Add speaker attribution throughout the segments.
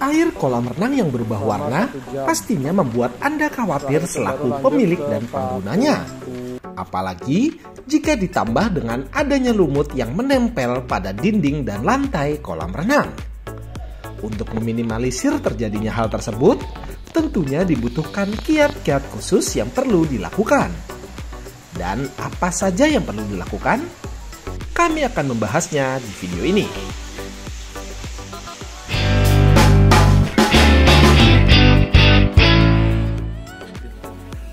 Speaker 1: Air kolam renang yang berubah warna pastinya membuat Anda khawatir selaku pemilik dan penggunanya. Apalagi jika ditambah dengan adanya lumut yang menempel pada dinding dan lantai kolam renang. Untuk meminimalisir terjadinya hal tersebut, tentunya dibutuhkan kiat-kiat khusus yang perlu dilakukan. Dan apa saja yang perlu dilakukan? Kami akan membahasnya di video ini.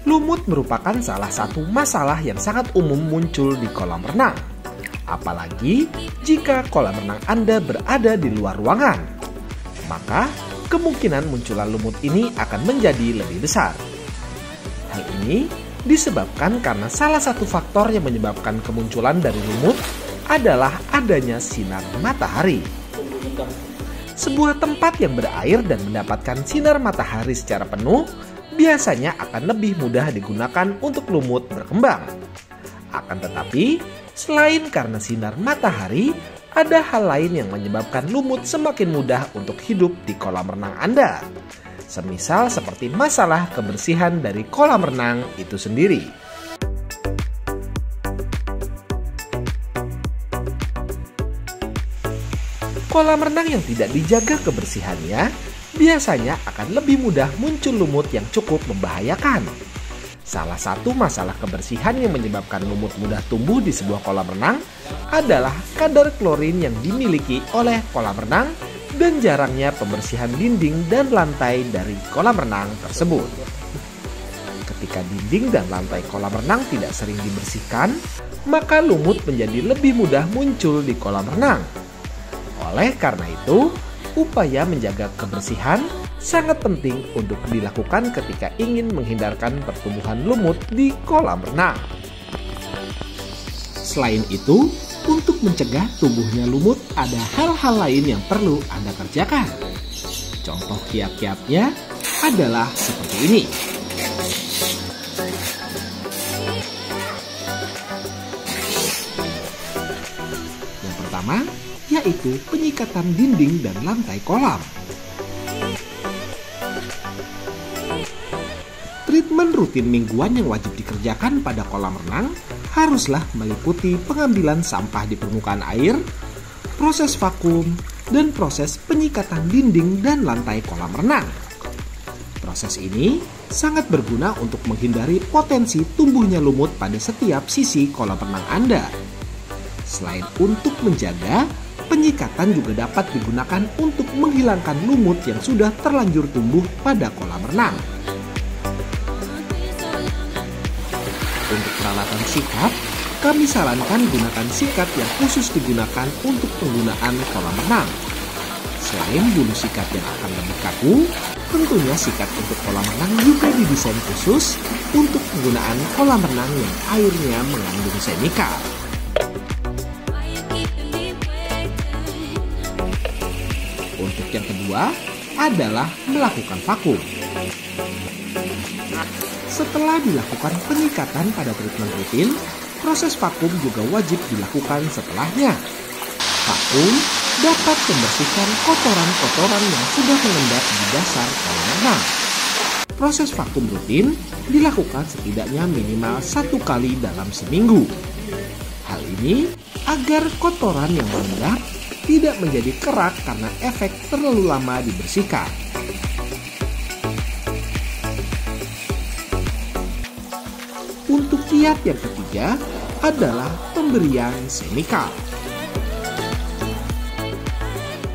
Speaker 1: Lumut merupakan salah satu masalah yang sangat umum muncul di kolam renang. Apalagi jika kolam renang Anda berada di luar ruangan. Maka kemungkinan munculan lumut ini akan menjadi lebih besar. Hal ini disebabkan karena salah satu faktor yang menyebabkan kemunculan dari lumut adalah adanya sinar matahari. Sebuah tempat yang berair dan mendapatkan sinar matahari secara penuh biasanya akan lebih mudah digunakan untuk lumut berkembang. Akan tetapi, selain karena sinar matahari, ada hal lain yang menyebabkan lumut semakin mudah untuk hidup di kolam renang Anda. Semisal seperti masalah kebersihan dari kolam renang itu sendiri. Kolam renang yang tidak dijaga kebersihannya biasanya akan lebih mudah muncul lumut yang cukup membahayakan. Salah satu masalah kebersihan yang menyebabkan lumut mudah tumbuh di sebuah kolam renang adalah kadar klorin yang dimiliki oleh kolam renang dan jarangnya pembersihan dinding dan lantai dari kolam renang tersebut. Ketika dinding dan lantai kolam renang tidak sering dibersihkan, maka lumut menjadi lebih mudah muncul di kolam renang. Oleh karena itu, upaya menjaga kebersihan sangat penting untuk dilakukan ketika ingin menghindarkan pertumbuhan lumut di kolam renang. Selain itu, untuk mencegah tumbuhnya lumut ada hal-hal lain yang perlu Anda kerjakan. Contoh kiat-kiatnya adalah seperti ini. Yang pertama, yaitu penyikatan dinding dan lantai kolam. Treatment rutin mingguan yang wajib dikerjakan pada kolam renang haruslah meliputi pengambilan sampah di permukaan air, proses vakum, dan proses penyikatan dinding dan lantai kolam renang. Proses ini sangat berguna untuk menghindari potensi tumbuhnya lumut pada setiap sisi kolam renang Anda. Selain untuk menjaga, penyikatan juga dapat digunakan untuk menghilangkan lumut yang sudah terlanjur tumbuh pada kolam renang. Untuk peralatan sikat, kami sarankan gunakan sikat yang khusus digunakan untuk penggunaan kolam renang. Selain bulu sikat yang akan lebih kaku, tentunya sikat untuk kolam renang juga didesain khusus untuk penggunaan kolam renang yang airnya mengandung semikal. Untuk yang kedua adalah melakukan vakum. Setelah dilakukan penyikatan pada treatment rutin, proses vakum juga wajib dilakukan setelahnya. Vakum dapat membersihkan kotoran-kotoran yang sudah mengendap di dasar kolam renang. Proses vakum rutin dilakukan setidaknya minimal 1 kali dalam seminggu. Hal ini agar kotoran yang mengendap tidak menjadi kerak karena efek terlalu lama dibersihkan. Untuk kiat yang ketiga adalah pemberian semikal.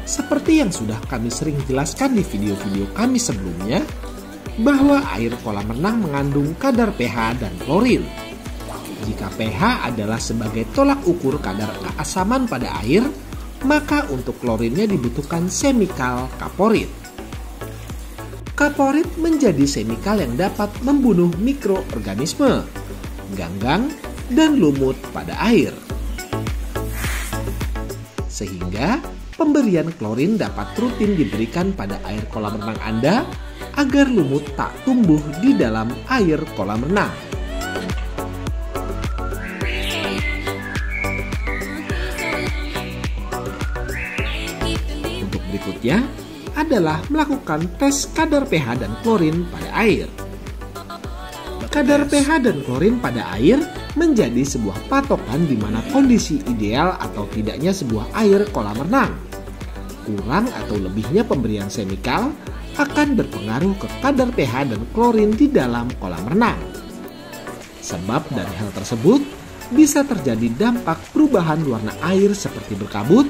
Speaker 1: Seperti yang sudah kami sering jelaskan di video-video kami sebelumnya, bahwa air kolam renang mengandung kadar pH dan klorin. Jika pH adalah sebagai tolak ukur kadar keasaman pada air, maka untuk klorinnya dibutuhkan semikal kaporit. Kaporit menjadi semikal yang dapat membunuh mikroorganisme, ganggang, dan lumut pada air. Sehingga pemberian klorin dapat rutin diberikan pada air kolam renang Anda agar lumut tak tumbuh di dalam air kolam renang. Untuk berikutnya, adalah melakukan tes kadar pH dan klorin pada air. Kadar pH dan klorin pada air menjadi sebuah patokan di mana kondisi ideal atau tidaknya sebuah air kolam renang. Kurang atau lebihnya pemberian semikal akan berpengaruh ke kadar pH dan klorin di dalam kolam renang. Sebab dari hal tersebut bisa terjadi dampak perubahan warna air seperti berkabut,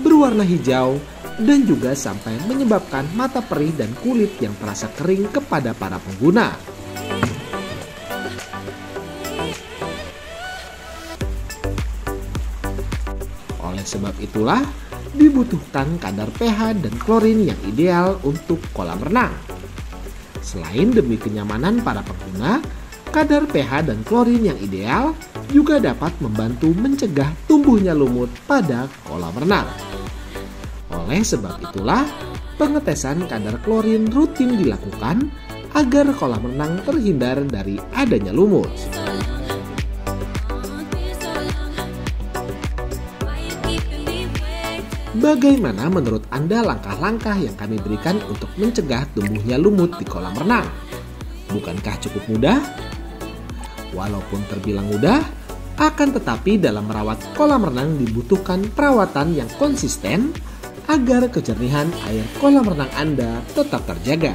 Speaker 1: berwarna hijau, dan juga sampai menyebabkan mata perih dan kulit yang terasa kering kepada para pengguna. Oleh sebab itulah, dibutuhkan kadar pH dan klorin yang ideal untuk kolam renang. Selain demi kenyamanan para pengguna, kadar pH dan klorin yang ideal juga dapat membantu mencegah tumbuhnya lumut pada kolam renang. Oleh sebab itulah, pengetesan kadar klorin rutin dilakukan agar kolam renang terhindar dari adanya lumut. Bagaimana menurut Anda langkah-langkah yang kami berikan untuk mencegah tumbuhnya lumut di kolam renang? Bukankah cukup mudah? Walaupun terbilang mudah, akan tetapi dalam merawat kolam renang dibutuhkan perawatan yang konsisten agar kejernihan air kolam renang Anda tetap terjaga.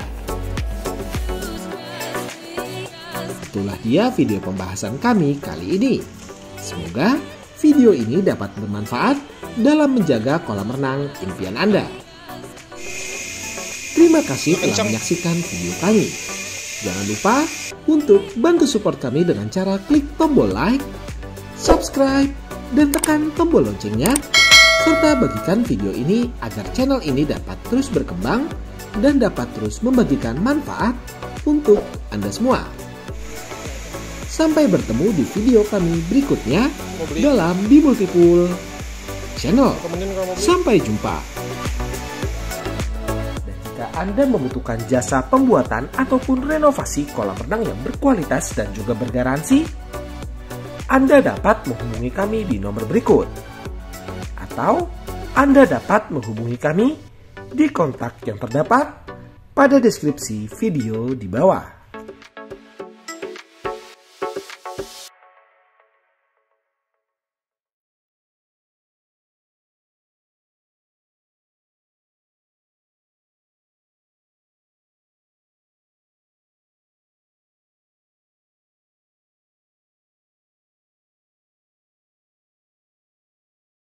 Speaker 1: Itulah dia video pembahasan kami kali ini. Semoga video ini dapat bermanfaat dalam menjaga kolam renang impian Anda. Terima kasih telah menyaksikan video kami. Jangan lupa untuk bantu support kami dengan cara klik tombol like, subscribe, dan tekan tombol loncengnya, serta bagikan video ini agar channel ini dapat terus berkembang dan dapat terus membagikan manfaat untuk Anda semua. Sampai bertemu di video kami berikutnya dalam Bimultipool Channel. Sampai jumpa. Dan jika Anda membutuhkan jasa pembuatan ataupun renovasi kolam renang yang berkualitas dan juga bergaransi, Anda dapat menghubungi kami di nomor berikut. Atau Anda dapat menghubungi kami di kontak yang terdapat pada deskripsi video di bawah.